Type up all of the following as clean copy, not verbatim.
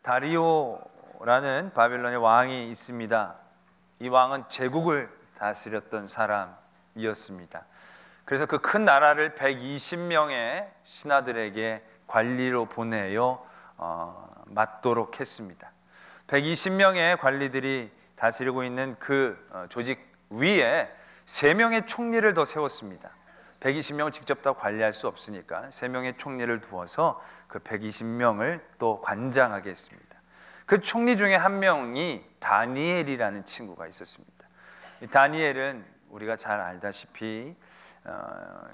다리오라는 바벨론의 왕이 있습니다. 이 왕은 제국을 다스렸던 사람이었습니다. 그래서 그 큰 나라를 120명의 신하들에게 관리로 보내어 맡도록 했습니다. 120명의 관리들이 다스리고 있는 그 조직 위에 3명의 총리를 더 세웠습니다. 120명을 직접 다 관리할 수 없으니까 3명의 총리를 두어서 그 120명을 또 관장하게 했습니다. 그 총리 중에 한 명이 다니엘이라는 친구가 있었습니다. 이 다니엘은 우리가 잘 알다시피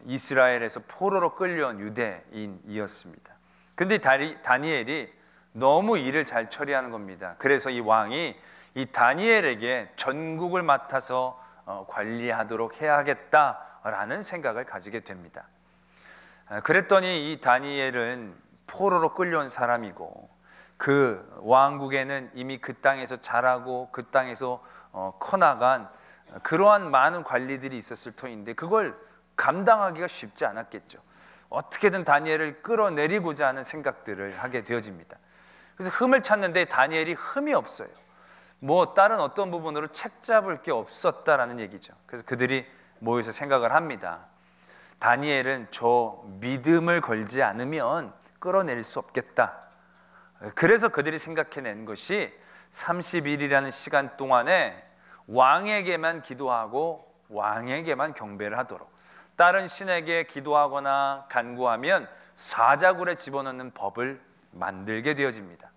이스라엘에서 포로로 끌려온 유대인이었습니다. 근데 다니엘이 너무 일을 잘 처리하는 겁니다. 그래서 이 왕이 이 다니엘에게 전국을 맡아서 관리하도록 해야겠다라는 생각을 가지게 됩니다. 그랬더니 이 다니엘은 포로로 끌려온 사람이고 그 왕국에는 이미 그 땅에서 자라고 그 땅에서 커나간 그러한 많은 관리들이 있었을 터인데 그걸 감당하기가 쉽지 않았겠죠. 어떻게든 다니엘을 끌어내리고자 하는 생각들을 하게 되어집니다. 그래서 흠을 찾는데 다니엘이 흠이 없어요. 뭐 다른 어떤 부분으로 책 잡을 게 없었다라는 얘기죠. 그래서 그들이 모여서 생각을 합니다. 다니엘은 저 믿음을 걸지 않으면 끌어내릴 수 없겠다. 그래서 그들이 생각해낸 것이 30일이라는 시간 동안에 왕에게만 기도하고 왕에게만 경배를 하도록, 다른 신에게 기도하거나 간구하면 사자굴에 집어넣는 법을 만들게 되어집니다.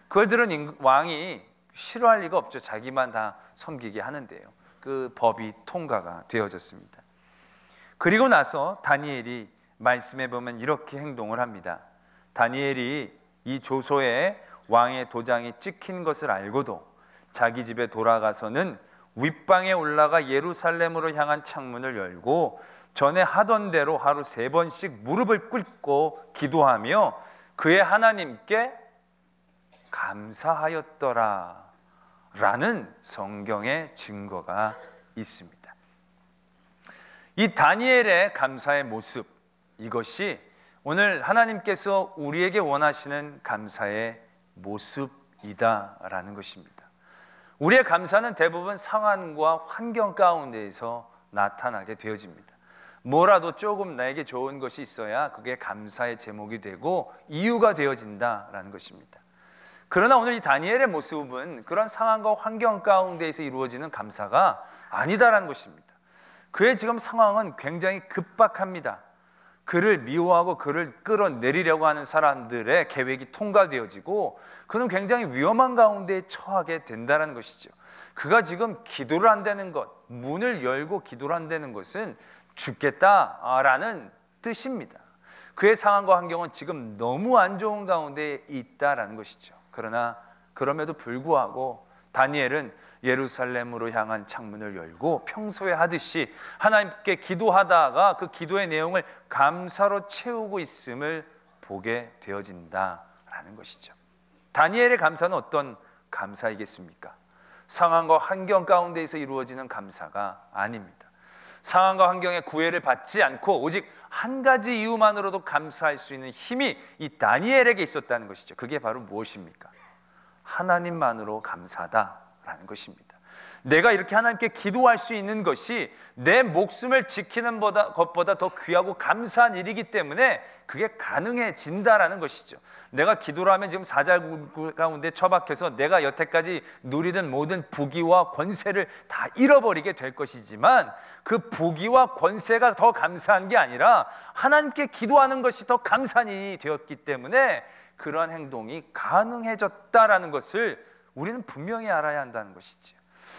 그걸 들은 왕이 싫어할 리가 없죠. 자기만 다 섬기게 하는데요. 그 법이 통과가 되어졌습니다. 그리고 나서 다니엘이 말씀해 보면 이렇게 행동을 합니다. 다니엘이 이 조서에 왕의 도장이 찍힌 것을 알고도 자기 집에 돌아가서는 윗방에 올라가 예루살렘으로 향한 창문을 열고 전에 하던 대로 하루 3번씩 무릎을 꿇고 기도하며 그의 하나님께 감사하였더라 라는 성경의 증거가 있습니다. 이 다니엘의 감사의 모습, 이것이 오늘 하나님께서 우리에게 원하시는 감사의 모습이다라는 것입니다. 우리의 감사는 대부분 상황과 환경 가운데에서 나타나게 되어집니다. 뭐라도 조금 나에게 좋은 것이 있어야 그게 감사의 제목이 되고 이유가 되어진다라는 것입니다. 그러나 오늘 이 다니엘의 모습은 그런 상황과 환경 가운데에서 이루어지는 감사가 아니다라는 것입니다. 그의 지금 상황은 굉장히 급박합니다. 그를 미워하고 그를 끌어내리려고 하는 사람들의 계획이 통과되어지고 그는 굉장히 위험한 가운데 처하게 된다는 것이죠. 그가 지금 기도를 한다는 것, 문을 열고 기도를 한다는 것은 죽겠다라는 뜻입니다. 그의 상황과 환경은 지금 너무 안 좋은 가운데 있다라는 것이죠. 그러나 그럼에도 불구하고 다니엘은 예루살렘으로 향한 창문을 열고 평소에 하듯이 하나님께 기도하다가 그 기도의 내용을 감사로 채우고 있음을 보게 되어진다라는 것이죠. 다니엘의 감사는 어떤 감사이겠습니까? 상황과 환경 가운데에서 이루어지는 감사가 아닙니다. 상황과 환경의 구애를 받지 않고 오직 한 가지 이유만으로도 감사할 수 있는 힘이 이 다니엘에게 있었다는 것이죠. 그게 바로 무엇입니까? 하나님만으로 감사하다라는 것입니다. 내가 이렇게 하나님께 기도할 수 있는 것이 내 목숨을 지키는 것보다 더 귀하고 감사한 일이기 때문에 그게 가능해진다라는 것이죠. 내가 기도를 하면 지금 사자굴 가운데 처박혀서 내가 여태까지 누리던 모든 부귀와 권세를 다 잃어버리게 될 것이지만 그 부귀와 권세가 더 감사한 게 아니라 하나님께 기도하는 것이 더 감사한 일이 되었기 때문에 그러한 행동이 가능해졌다라는 것을 우리는 분명히 알아야 한다는 것이죠.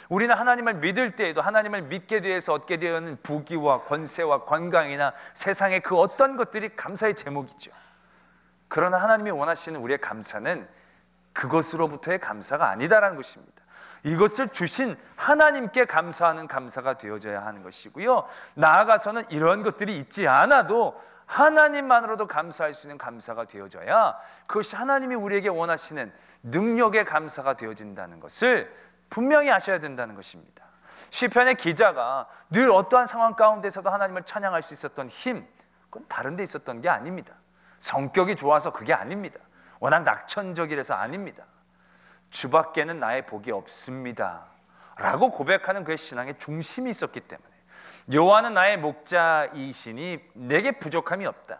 우리는 하나님을 믿을 때에도 하나님을 믿게 되어서 얻게 되는 부귀와 권세와 건강이나 세상의 그 어떤 것들이 감사의 제목이죠. 그러나 하나님이 원하시는 우리의 감사는 그것으로부터의 감사가 아니다라는 것입니다. 이것을 주신 하나님께 감사하는 감사가 되어져야 하는 것이고요. 나아가서는 이런 것들이 있지 않아도 하나님만으로도 감사할 수 있는 감사가 되어져야 그것이 하나님이 우리에게 원하시는 능력의 감사가 되어진다는 것을 분명히 아셔야 된다는 것입니다. 시편의 기자가 늘 어떠한 상황 가운데서도 하나님을 찬양할 수 있었던 힘, 그건 다른 데 있었던 게 아닙니다. 성격이 좋아서 그게 아닙니다. 워낙 낙천적이라서 아닙니다. 주밖에는 나의 복이 없습니다 라고 고백하는 그의 신앙의 중심이 있었기 때문에, 여호와는 나의 목자이시니 내게 부족함이 없다.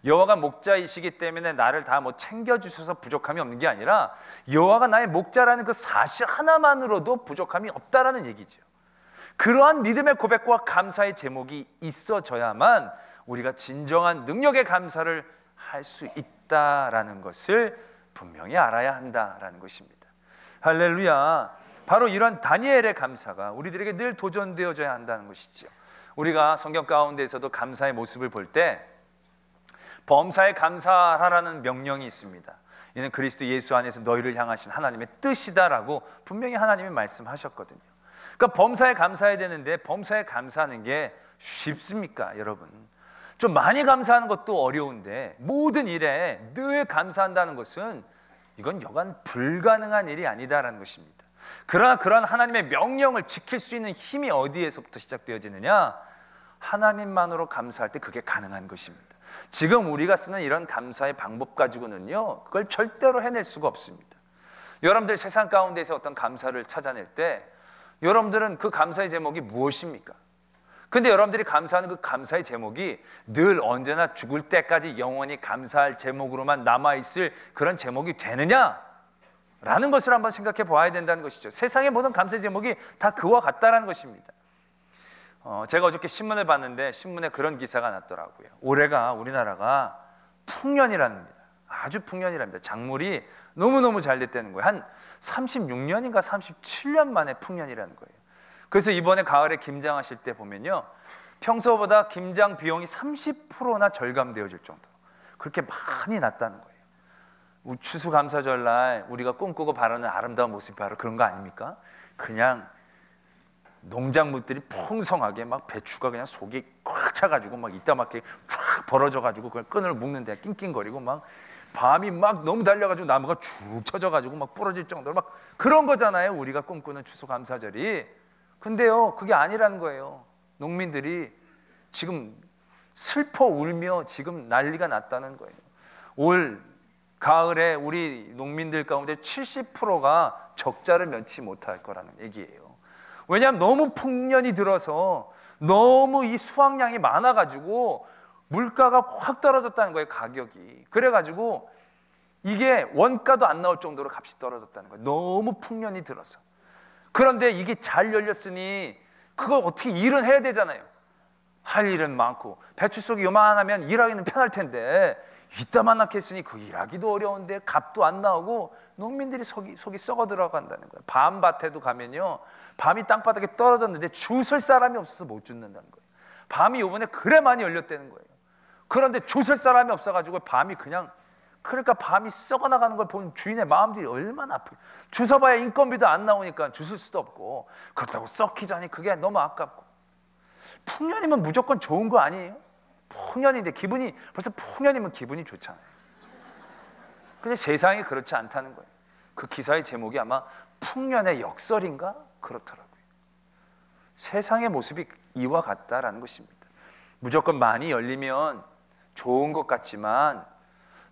여호와가 목자이시기 때문에 나를 다 뭐 챙겨주셔서 부족함이 없는 게 아니라 여호와가 나의 목자라는 그 사실 하나만으로도 부족함이 없다라는 얘기죠. 그러한 믿음의 고백과 감사의 제목이 있어져야만 우리가 진정한 능력의 감사를 할 수 있다라는 것을 분명히 알아야 한다라는 것입니다. 할렐루야. 바로 이런 다니엘의 감사가 우리들에게 늘 도전되어져야 한다는 것이죠. 우리가 성경 가운데에서도 감사의 모습을 볼 때 범사에 감사하라는 명령이 있습니다. 이는 그리스도 예수 안에서 너희를 향하신 하나님의 뜻이다라고 분명히 하나님이 말씀하셨거든요. 그러니까 범사에 감사해야 되는데 범사에 감사하는 게 쉽습니까, 여러분? 좀 많이 감사하는 것도 어려운데 모든 일에 늘 감사한다는 것은 이건 여간 불가능한 일이 아니다라는 것입니다. 그러나 그런 하나님의 명령을 지킬 수 있는 힘이 어디에서부터 시작되어지느냐? 하나님만으로 감사할 때 그게 가능한 것입니다. 지금 우리가 쓰는 이런 감사의 방법 가지고는요, 그걸 절대로 해낼 수가 없습니다. 여러분들 세상 가운데서 어떤 감사를 찾아낼 때 여러분들은 그 감사의 제목이 무엇입니까? 근데 여러분들이 감사하는 그 감사의 제목이 늘 언제나 죽을 때까지 영원히 감사할 제목으로만 남아있을 그런 제목이 되느냐? 라는 것을 한번 생각해 보아야 된다는 것이죠. 세상의 모든 감사의 제목이 다 그와 같다라는 것입니다. 제가 어저께 신문을 봤는데 신문에 그런 기사가 났더라고요. 올해가 우리나라가 풍년이랍니다. 아주 풍년이랍니다. 작물이 너무너무 잘 됐다는 거예요. 한 36년인가 37년 만에 풍년이라는 거예요. 그래서 이번에 가을에 김장하실 때 보면요, 평소보다 김장 비용이 30%나 절감되어질 정도로 그렇게 많이 났다는 거예요. 추수감사절날 우리가 꿈꾸고 바라는 아름다운 모습이 바로 그런 거 아닙니까? 그냥 농작물들이 풍성하게 막 배추가 그냥 속이 꽉 차가지고 막 이따막게 쫙 벌어져가지고 그걸 끈을 묶는데 낑낑거리고 막 밤이 막 너무 달려가지고 나무가 쭉 쳐져가지고 막 부러질 정도로 막 그런 거잖아요, 우리가 꿈꾸는 추수감사절이. 근데요, 그게 아니라는 거예요. 농민들이 지금 슬퍼 울며 지금 난리가 났다는 거예요. 올 가을에 우리 농민들 가운데 70%가 적자를 면치 못할 거라는 얘기예요. 왜냐하면 너무 풍년이 들어서 너무 이 수확량이 많아가지고 물가가 확 떨어졌다는 거예요, 가격이. 그래가지고 이게 원가도 안 나올 정도로 값이 떨어졌다는 거예요. 너무 풍년이 들어서. 그런데 이게 잘 열렸으니 그걸 어떻게 일은 해야 되잖아요. 할 일은 많고 배추 속이 요만하면 일하기는 편할 텐데 이따만하게 했으니 그 일하기도 어려운데 값도 안 나오고 농민들이 속이 썩어 들어간다는 거예요. 밤밭에도 가면요, 밤이 땅바닥에 떨어졌는데 주술 사람이 없어서 못 줍는다는 거예요. 밤이 요번에 그래 많이 열렸다는 거예요. 그런데 주술 사람이 없어가지고 밤이 그냥, 그러니까 밤이 썩어나가는 걸 본 주인의 마음들이 얼마나 아프게, 주워봐야 인건비도 안 나오니까 주술 수도 없고, 그렇다고 썩기 전에 그게 너무 아깝고. 풍년이면 무조건 좋은 거 아니에요? 풍년인데 기분이, 벌써 풍년이면 기분이 좋잖아요. 근데 세상이 그렇지 않다는 거예요. 그 기사의 제목이 아마 풍년의 역설인가? 그렇더라고요. 세상의 모습이 이와 같다라는 것입니다. 무조건 많이 열리면 좋은 것 같지만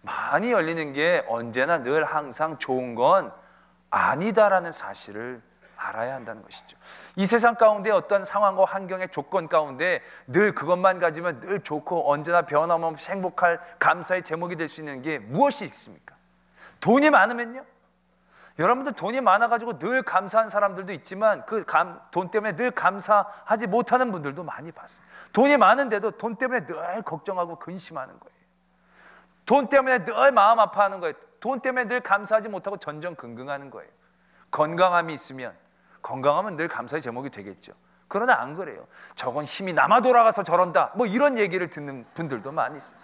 많이 열리는 게 언제나 늘 항상 좋은 건 아니다라는 사실을 알아야 한다는 것이죠. 이 세상 가운데 어떤 상황과 환경의 조건 가운데 늘 그것만 가지면 늘 좋고 언제나 변함없이 행복할 감사의 제목이 될 수 있는 게 무엇이 있습니까? 돈이 많으면요? 여러분들 돈이 많아가지고 늘 감사한 사람들도 있지만 그 돈 때문에 늘 감사하지 못하는 분들도 많이 봤어요. 돈이 많은데도 돈 때문에 늘 걱정하고 근심하는 거예요. 돈 때문에 늘 마음 아파하는 거예요. 돈 때문에 늘 감사하지 못하고 전전긍긍하는 거예요. 건강함이 있으면, 건강하면 늘 감사의 제목이 되겠죠. 그러나 안 그래요. 저건 힘이 남아 돌아가서 저런다, 뭐 이런 얘기를 듣는 분들도 많이 있어요.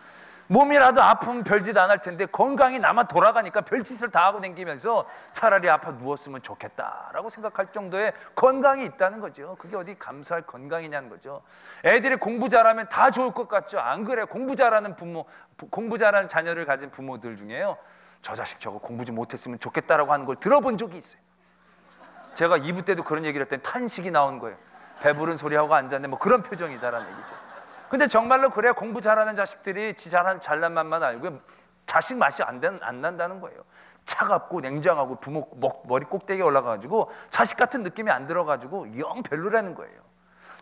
몸이라도 아프면 별짓 안 할 텐데 건강이 남아 돌아가니까 별짓을 다 하고 다니면서 차라리 아파 누웠으면 좋겠다라고 생각할 정도의 건강이 있다는 거죠. 그게 어디 감사할 건강이냐는 거죠. 애들이 공부 잘하면 다 좋을 것 같죠. 안 그래요. 공부 잘하는 부모, 공부 잘하는 자녀를 가진 부모들 중에요, 저 자식 저거 공부 좀 못했으면 좋겠다라고 하는 걸 들어본 적이 있어요. 제가 2부 때도 그런 얘기를 했더니 탄식이 나온 거예요. 배부른 소리하고 앉았네, 뭐 그런 표정이다라는 얘기죠. 근데 정말로 그래야 공부 잘하는 자식들이 잘난 맛만 알고 자식 맛이 안 난다는 거예요. 차갑고 냉정하고 부모 머리 꼭대기에 올라가가지고 자식 같은 느낌이 안 들어가지고 영 별로라는 거예요.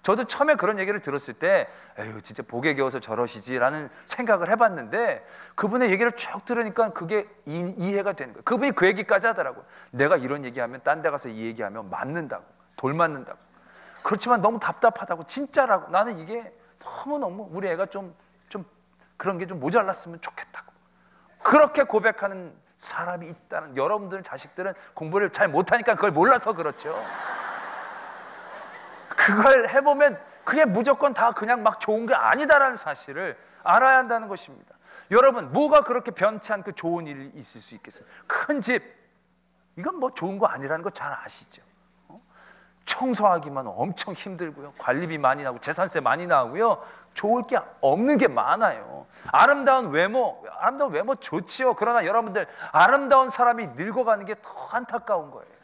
저도 처음에 그런 얘기를 들었을 때 에휴 진짜 복에 겨워서 저러시지라는 생각을 해봤는데 그분의 얘기를 쭉 들으니까 그게 이해가 되는 거예요. 그분이 그 얘기까지 하더라고요. 내가 이런 얘기하면 딴 데 가서 이 얘기하면 맞는다고, 돌 맞는다고. 그렇지만 너무 답답하다고, 진짜라고. 나는 이게 너무너무 우리 애가 좀 그런 게 좀 모자랐으면 좋겠다고. 그렇게 고백하는 사람이 있다는, 여러분들 자식들은 공부를 잘 못하니까 그걸 몰라서 그렇죠. 그걸 해보면 그게 무조건 다 그냥 막 좋은 게 아니다라는 사실을 알아야 한다는 것입니다. 여러분, 뭐가 그렇게 변치 않고 좋은 일이 있을 수 있겠습니까? 큰 집, 이건 뭐 좋은 거 아니라는 거 잘 아시죠? 청소하기만 엄청 힘들고요, 관리비 많이 나고 재산세 많이 나오고요, 좋을 게 없는 게 많아요. 아름다운 외모 좋지요. 그러나 여러분들, 아름다운 사람이 늙어가는 게 더 안타까운 거예요.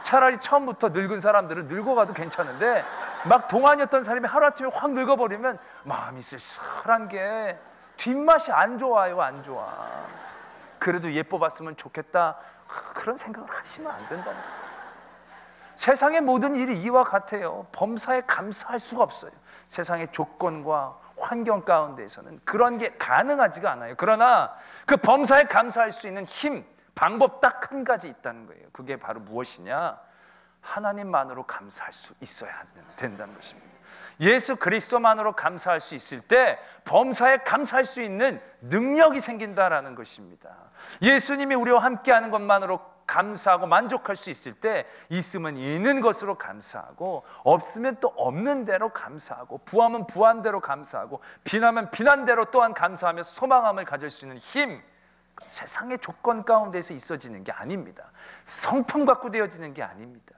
차라리 처음부터 늙은 사람들은 늙어가도 괜찮은데 막 동안이었던 사람이 하루아침에 확 늙어버리면 마음이 쓸쓸한 게 뒷맛이 안 좋아요. 안 좋아. 그래도 예뻐 봤으면 좋겠다, 그런 생각을 하시면 안 된다는 거예요. 세상의 모든 일이 이와 같아요. 범사에 감사할 수가 없어요. 세상의 조건과 환경 가운데에서는 그런 게 가능하지가 않아요. 그러나 그 범사에 감사할 수 있는 힘, 방법 딱 한 가지 있다는 거예요. 그게 바로 무엇이냐? 하나님만으로 감사할 수 있어야 된다는 것입니다. 예수 그리스도만으로 감사할 수 있을 때 범사에 감사할 수 있는 능력이 생긴다라는 것입니다. 예수님이 우리와 함께하는 것만으로 감사하고 만족할 수 있을 때 있으면 있는 것으로 감사하고 없으면 또 없는 대로 감사하고 부하면 부한 대로 감사하고 비나면 비난 대로 또한 감사하며 소망함을 가질 수 있는 힘, 세상의 조건 가운데서 있어지는 게 아닙니다. 성품 갖고 되어지는 게 아닙니다.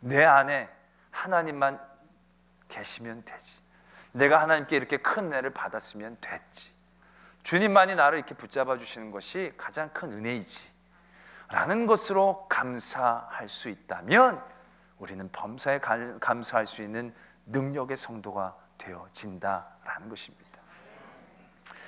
내 안에 하나님만 계시면 되지. 내가 하나님께 이렇게 큰 은혜를 받았으면 됐지. 주님만이 나를 이렇게 붙잡아 주시는 것이 가장 큰 은혜이지 라는 것으로 감사할 수 있다면 우리는 범사에 감사할 수 있는 능력의 성도가 되어진다라는 것입니다.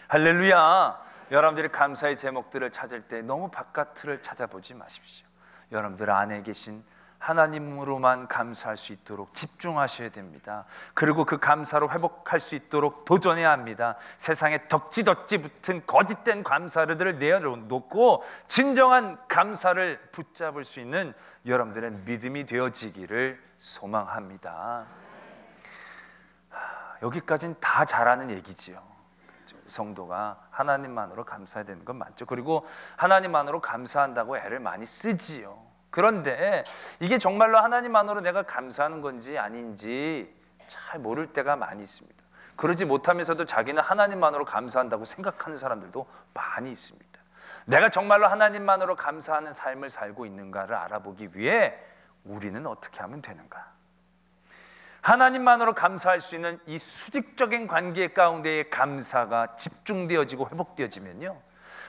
할렐루야. 여러분들이 감사의 제목들을 찾을 때 너무 바깥을 찾아보지 마십시오. 여러분들 안에 계신 하나님으로만 감사할 수 있도록 집중하셔야 됩니다. 그리고 그 감사로 회복할 수 있도록 도전해야 합니다. 세상에 덕지덕지 붙은 거짓된 감사들을 내어놓고 진정한 감사를 붙잡을 수 있는 여러분들의 믿음이 되어지기를 소망합니다. 여기까지는 다 잘하는 얘기지요. 성도가 하나님만으로 감사해야 되는 건 맞죠. 그리고 하나님만으로 감사한다고 애를 많이 쓰지요. 그런데 이게 정말로 하나님만으로 내가 감사하는 건지 아닌지 잘 모를 때가 많이 있습니다. 그러지 못하면서도 자기는 하나님만으로 감사한다고 생각하는 사람들도 많이 있습니다. 내가 정말로 하나님만으로 감사하는 삶을 살고 있는가를 알아보기 위해 우리는 어떻게 하면 되는가? 하나님만으로 감사할 수 있는 이 수직적인 관계 가운데의 감사가 집중되어지고 회복되어지면요,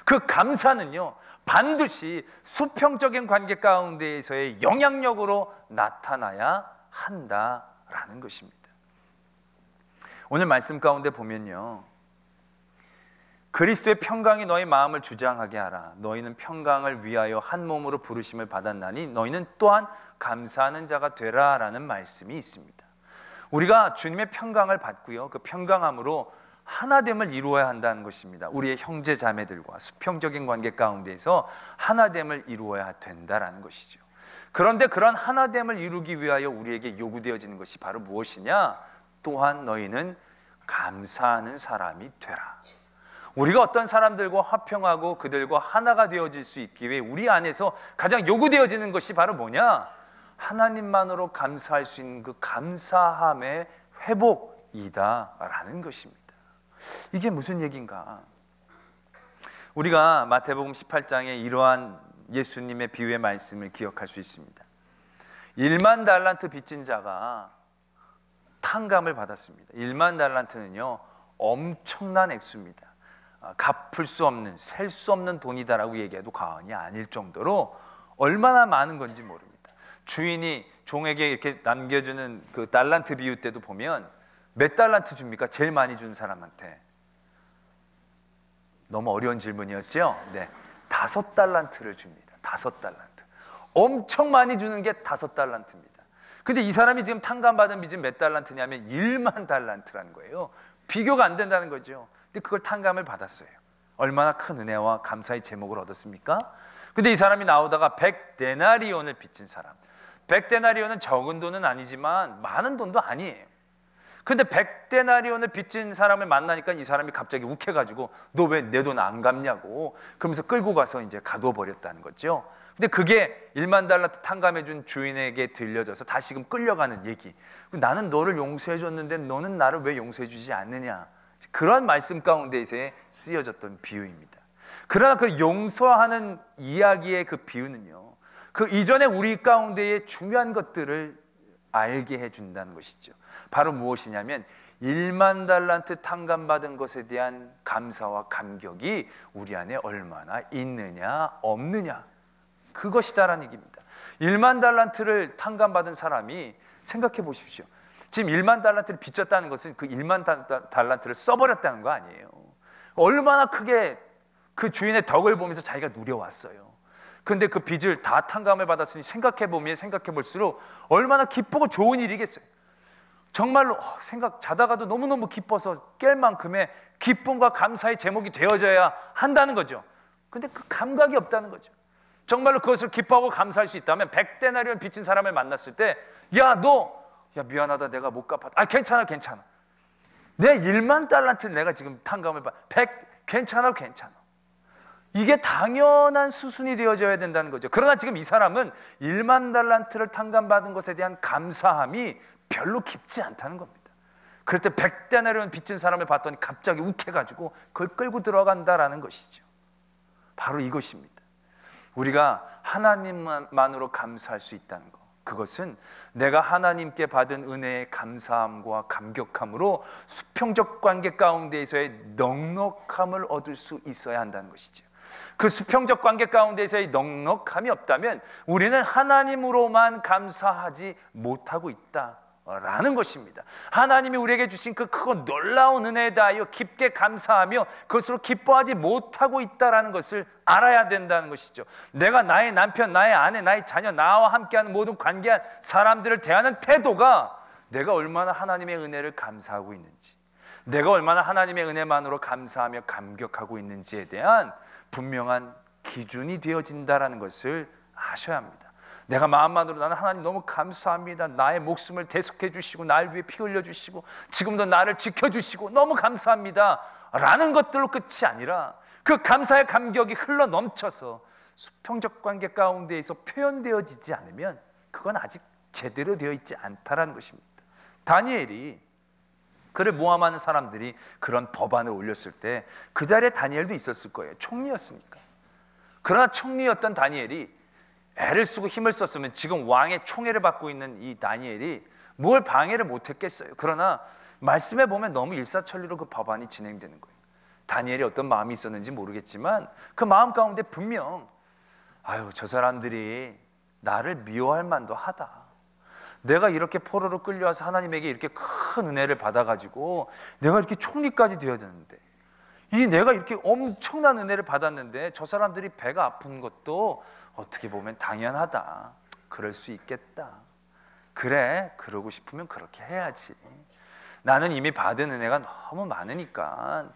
그 감사는요 반드시 수평적인 관계 가운데에서의 영향력으로 나타나야 한다라는 것입니다. 오늘 말씀 가운데 보면요, 그리스도의 평강이 너희 마음을 주장하게 하라. 너희는 평강을 위하여 한 몸으로 부르심을 받았나니 너희는 또한 감사하는 자가 되라라는 말씀이 있습니다. 우리가 주님의 평강을 받고요, 그 평강함으로 하나됨을 이루어야 한다는 것입니다. 우리의 형제 자매들과 수평적인 관계 가운데에서 하나됨을 이루어야 된다라는 것이죠. 그런데 그런 하나됨을 이루기 위하여 우리에게 요구되어지는 것이 바로 무엇이냐? 또한 너희는 감사하는 사람이 되라. 우리가 어떤 사람들과 화평하고 그들과 하나가 되어질 수 있기 위해 우리 안에서 가장 요구되어지는 것이 바로 뭐냐? 하나님만으로 감사할 수 있는 그 감사함의 회복이다라는 것입니다. 이게 무슨 얘기인가? 우리가 마태복음 18장에 이러한 예수님의 비유의 말씀을 기억할 수 있습니다. 1만 달란트 빚진 자가 탕감을 받았습니다. 1만 달란트는요 엄청난 액수입니다. 갚을 수 없는, 셀 수 없는 돈이다라고 얘기해도 과언이 아닐 정도로 얼마나 많은 건지 모릅니다. 주인이 종에게 이렇게 남겨주는 그 달란트 비유 때도 보면 몇 달란트 줍니까? 제일 많이 준 사람한테. 너무 어려운 질문이었죠? 네, 5달란트를 줍니다. 5달란트. 엄청 많이 주는 게 5달란트입니다. 근데 이 사람이 지금 탕감받은 빚은 몇 달란트냐면 1만 달란트라는 거예요. 비교가 안 된다는 거죠. 근데 그걸 탕감을 받았어요. 얼마나 큰 은혜와 감사의 제목을 얻었습니까? 근데 이 사람이 나오다가 100데나리온을 빚진 사람. 100데나리온은 적은 돈은 아니지만 많은 돈도 아니에요. 근데 100데나리온을 빚진 사람을 만나니까 이 사람이 갑자기 욱해가지고 너 왜 내 돈 안 갚냐고 그러면서 끌고 가서 이제 가두어 버렸다는 거죠. 근데 그게 1만 달란트 탕감해준 주인에게 들려져서 다시금 끌려가는 얘기. 나는 너를 용서해줬는데 너는 나를 왜 용서해주지 않느냐. 그런 말씀 가운데에서의 쓰여졌던 비유입니다. 그러나 그 용서하는 이야기의 그 비유는요, 그 이전에 우리 가운데의 중요한 것들을 알게 해준다는 것이죠. 바로 무엇이냐면 1만 달란트 탕감받은 것에 대한 감사와 감격이 우리 안에 얼마나 있느냐 없느냐, 그것이다라는 얘기입니다. 1만 달란트를 탕감받은 사람이 생각해 보십시오. 지금 1만 달란트를 빚졌다는 것은 그 1만 달란트를 써버렸다는 거 아니에요. 얼마나 크게 그 주인의 덕을 보면서 자기가 누려왔어요. 그런데 그 빚을 다 탕감을 받았으니 생각해 볼수록 얼마나 기쁘고 좋은 일이겠어요. 정말로 자다가도 너무너무 기뻐서 깰 만큼의 기쁨과 감사의 제목이 되어져야 한다는 거죠. 근데 그 감각이 없다는 거죠. 정말로 그것을 기뻐하고 감사할 수 있다면 100데나리온 빚진 사람을 만났을 때 야 미안하다 내가 못 갚았다. 괜찮아 내 1만 달란트 내가 지금 탕감을 받 100 괜찮아. 이게 당연한 수순이 되어져야 된다는 거죠. 그러나 지금 이 사람은 1만 달란트를 탕감받은 것에 대한 감사함이 별로 깊지 않다는 겁니다. 그럴 때 100데나리온 빚진 사람을 봤더니 갑자기 욱해가지고 그걸 끌고 들어간다라는 것이죠. 바로 이것입니다. 우리가 하나님만으로 감사할 수 있다는 것, 그것은 내가 하나님께 받은 은혜의 감사함과 감격함으로 수평적 관계 가운데에서의 넉넉함을 얻을 수 있어야 한다는 것이죠. 그 수평적 관계 가운데서의 넉넉함이 없다면 우리는 하나님으로만 감사하지 못하고 있다라는 것입니다. 하나님이 우리에게 주신 그 크고 놀라운 은혜에 대하여 깊게 감사하며 그것으로 기뻐하지 못하고 있다라는 것을 알아야 된다는 것이죠. 내가 나의 남편, 나의 아내, 나의 자녀, 나와 함께하는 모든 관계한 사람들을 대하는 태도가 내가 얼마나 하나님의 은혜를 감사하고 있는지, 내가 얼마나 하나님의 은혜만으로 감사하며 감격하고 있는지에 대한 분명한 기준이 되어진다라는 것을 아셔야 합니다. 내가 마음만으로 나는 하나님 너무 감사합니다. 나의 목숨을 대속해 주시고 날 위해 피 흘려 주시고 지금도 나를 지켜주시고 너무 감사합니다 라는 것들로 끝이 아니라 그 감사의 감격이 흘러 넘쳐서 수평적 관계 가운데에서 표현되어지지 않으면 그건 아직 제대로 되어 있지 않다라는 것입니다. 다니엘이 그를 모함하는 사람들이 그런 법안을 올렸을 때 그 자리에 다니엘도 있었을 거예요. 총리였으니까. 그러나 총리였던 다니엘이 애를 쓰고 힘을 썼으면 지금 왕의 총애를 받고 있는 이 다니엘이 뭘 방해를 못했겠어요. 그러나 말씀해 보면 너무 일사천리로 그 법안이 진행되는 거예요. 다니엘이 어떤 마음이 있었는지 모르겠지만 그 마음 가운데 분명 저 사람들이 나를 미워할 만도 하다. 내가 이렇게 포로로 끌려와서 하나님에게 이렇게 큰 은혜를 받아가지고 내가 이렇게 총리까지 되어야 되는데 내가 이렇게 엄청난 은혜를 받았는데 저 사람들이 배가 아픈 것도 어떻게 보면 당연하다. 그럴 수 있겠다. 그래, 그러고 싶으면 그렇게 해야지. 나는 이미 받은 은혜가 너무 많으니까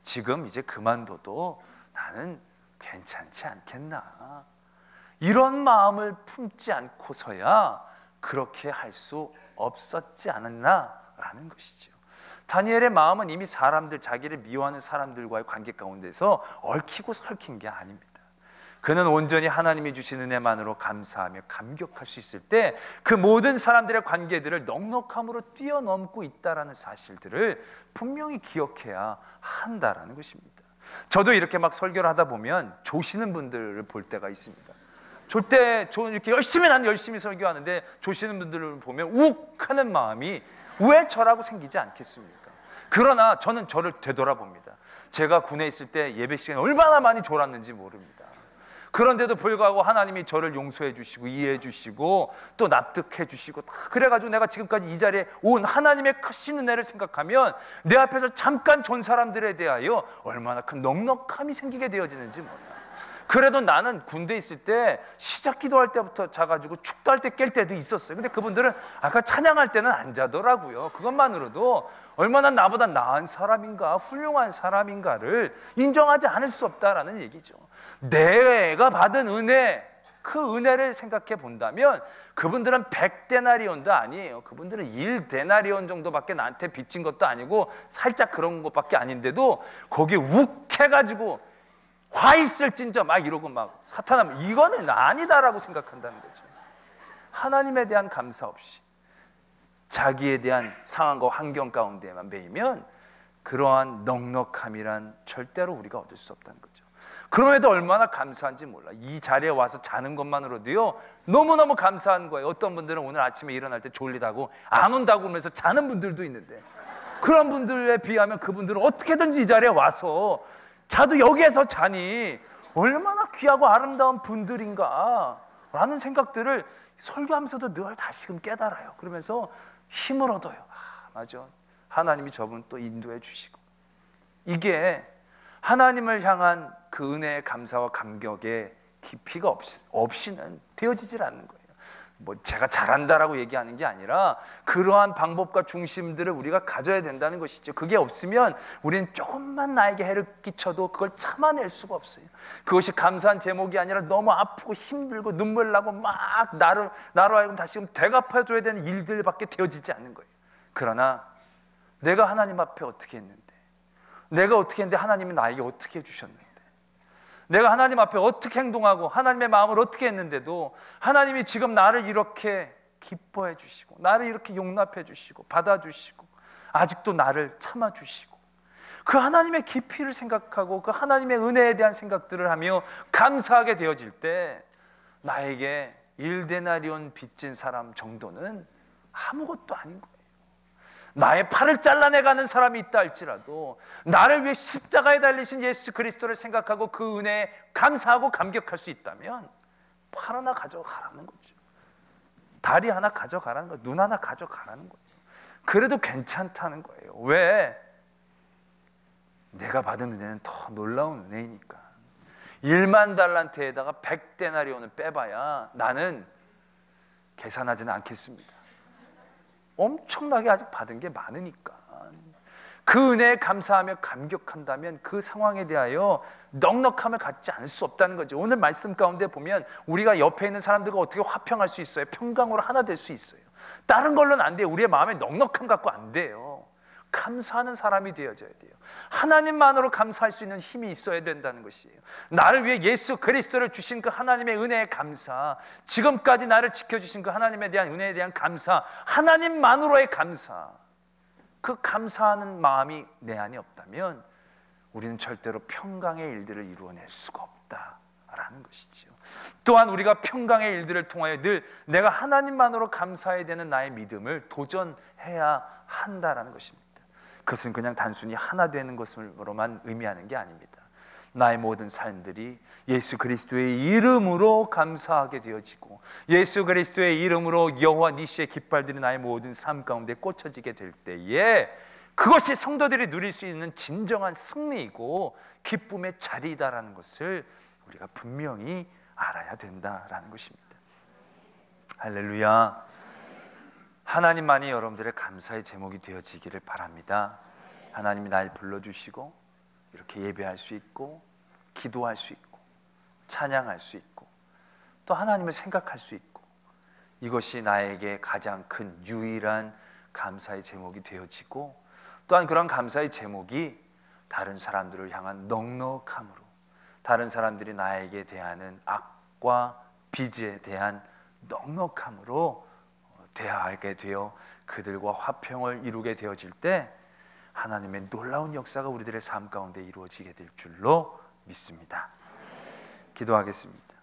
지금 이제 그만둬도 나는 괜찮지 않겠나. 이런 마음을 품지 않고서야 그렇게 할 수 없었지 않았나라는 것이죠. 다니엘의 마음은 이미 자기를 미워하는 사람들과의 관계 가운데서 얽히고 설킨 게 아닙니다. 그는 온전히 하나님이 주신 은혜만으로 감사하며 감격할 수 있을 때 그 모든 사람들의 관계들을 넉넉함으로 뛰어넘고 있다라는 사실들을 분명히 기억해야 한다라는 것입니다. 저도 이렇게 막 설교를 하다 보면 조시는 분들을 볼 때가 있습니다. 저는 이렇게 열심히 설교하는데 조시는 분들을 보면 욱하는 마음이 왜 저라고 생기지 않겠습니까? 그러나 저는 저를 되돌아봅니다. 제가 군에 있을 때 예배 시간에 얼마나 많이 졸았는지 모릅니다. 그런데도 불구하고 하나님이 저를 용서해 주시고 이해해 주시고 또 납득해 주시고 그래가지고 내가 지금까지 이 자리에 온 하나님의 크신 은혜를 생각하면 내 앞에서 잠깐 존 사람들에 대하여 얼마나 큰 넉넉함이 생기게 되어지는지 몰라요. 그래도 나는 군대 있을 때 시작 기도할 때부터 자가지고 축도할 때 깰 때도 있었어요. 근데 그분들은 아까 찬양할 때는 안 자더라고요. 그것만으로도 얼마나 나보다 나은 사람인가, 훌륭한 사람인가를 인정하지 않을 수 없다라는 얘기죠. 내가 받은 은혜, 그 은혜를 생각해 본다면 그분들은 100데나리온도 아니에요. 그분들은 1데나리온 정도밖에 나한테 빚진 것도 아니고 살짝 그런 것밖에 아닌데도 거기에 욱해가지고 화 있을진저 막 이러고 막 사탄하면 이거는 아니다라고 생각한다는 거죠. 하나님에 대한 감사 없이 자기에 대한 상황과 환경 가운데만 매이면 그러한 넉넉함이란 절대로 우리가 얻을 수 없다는 거죠. 그럼에도 얼마나 감사한지 몰라. 이 자리에 와서 자는 것만으로도요 너무너무 감사한 거예요. 어떤 분들은 오늘 아침에 일어날 때 졸리다고 안 온다고 하면서 자는 분들도 있는데, 그런 분들에 비하면 그분들은 어떻게든지 이 자리에 와서 자도 여기에서 자니 얼마나 귀하고 아름다운 분들인가 라는 생각들을 설교하면서도 늘 다시금 깨달아요. 그러면서 힘을 얻어요. 맞아, 하나님이 저분 또 인도해 주시고, 이게 하나님을 향한 그 은혜의 감사와 감격의 깊이가 없이는 되어지질 않는 거예요. 뭐 제가 잘한다라고 얘기하는 게 아니라 그러한 방법과 중심들을 우리가 가져야 된다는 것이죠. 그게 없으면 우리는 조금만 나에게 해를 끼쳐도 그걸 참아낼 수가 없어요. 그것이 감사한 제목이 아니라 너무 아프고 힘들고 눈물 나고 막 나로 하여금 다시금 되갚아줘야 되는 일들밖에 되어지지 않는 거예요. 그러나 내가 하나님 앞에 어떻게 했는데, 내가 어떻게 했는데 하나님이 나에게 어떻게 해주셨는데, 내가 하나님 앞에 어떻게 행동하고 하나님의 마음을 어떻게 했는데도 하나님이 지금 나를 이렇게 기뻐해 주시고 나를 이렇게 용납해 주시고 받아주시고 아직도 나를 참아주시고, 그 하나님의 깊이를 생각하고 그 하나님의 은혜에 대한 생각들을 하며 감사하게 되어질 때 나에게 1데나리온 빚진 사람 정도는 아무것도 아닌 거예요. 나의 팔을 잘라내가는 사람이 있다 할지라도 나를 위해 십자가에 달리신 예수 그리스도를 생각하고 그 은혜에 감사하고 감격할 수 있다면 팔 하나 가져가라는 거죠. 다리 하나 가져가라는 거죠. 눈 하나 가져가라는 거죠. 그래도 괜찮다는 거예요. 왜? 내가 받은 은혜는 더 놀라운 은혜이니까. 1만 달란트에다가 100데나리온을 빼봐야 나는 계산하지는 않겠습니다. 엄청나게 아직 받은 게 많으니까. 그 은혜에 감사하며 감격한다면 그 상황에 대하여 넉넉함을 갖지 않을 수 없다는 거죠. 오늘 말씀 가운데 보면 우리가 옆에 있는 사람들과 어떻게 화평할 수 있어요? 평강으로 하나 될 수 있어요. 다른 걸로는 안 돼요. 우리의 마음에 넉넉함 갖고 안 돼요. 감사하는 사람이 되어져야 돼요. 하나님만으로 감사할 수 있는 힘이 있어야 된다는 것이에요. 나를 위해 예수 그리스도를 주신 그 하나님의 은혜의 감사, 지금까지 나를 지켜주신 그 하나님에 대한 은혜에 대한 감사, 하나님만으로의 감사, 그 감사하는 마음이 내 안에 없다면 우리는 절대로 평강의 일들을 이루어낼 수가 없다라는 것이지요. 또한 우리가 평강의 일들을 통하여 늘 내가 하나님만으로 감사해야 되는 나의 믿음을 도전해야 한다라는 것입니다. 그것은 그냥 단순히 하나 되는 것으로만 의미하는 게 아닙니다. 나의 모든 삶들이 예수 그리스도의 이름으로 감사하게 되어지고 예수 그리스도의 이름으로 여호와 니시의 깃발들이 나의 모든 삶 가운데 꽂혀지게 될 때에 그것이 성도들이 누릴 수 있는 진정한 승리이고 기쁨의 자리이다라는 것을 우리가 분명히 알아야 된다라는 것입니다. 할렐루야. 하나님만이 여러분들의 감사의 제목이 되어지기를 바랍니다. 하나님이 날 불러주시고 이렇게 예배할 수 있고 기도할 수 있고 찬양할 수 있고 또 하나님을 생각할 수 있고, 이것이 나에게 가장 큰 유일한 감사의 제목이 되어지고, 또한 그런 감사의 제목이 다른 사람들을 향한 넉넉함으로, 다른 사람들이 나에게 대하는 악과 빚에 대한 넉넉함으로 대하게 되어 그들과 화평을 이루게 되어질 때 하나님의 놀라운 역사가 우리들의 삶 가운데 이루어지게 될 줄로 믿습니다. 기도하겠습니다.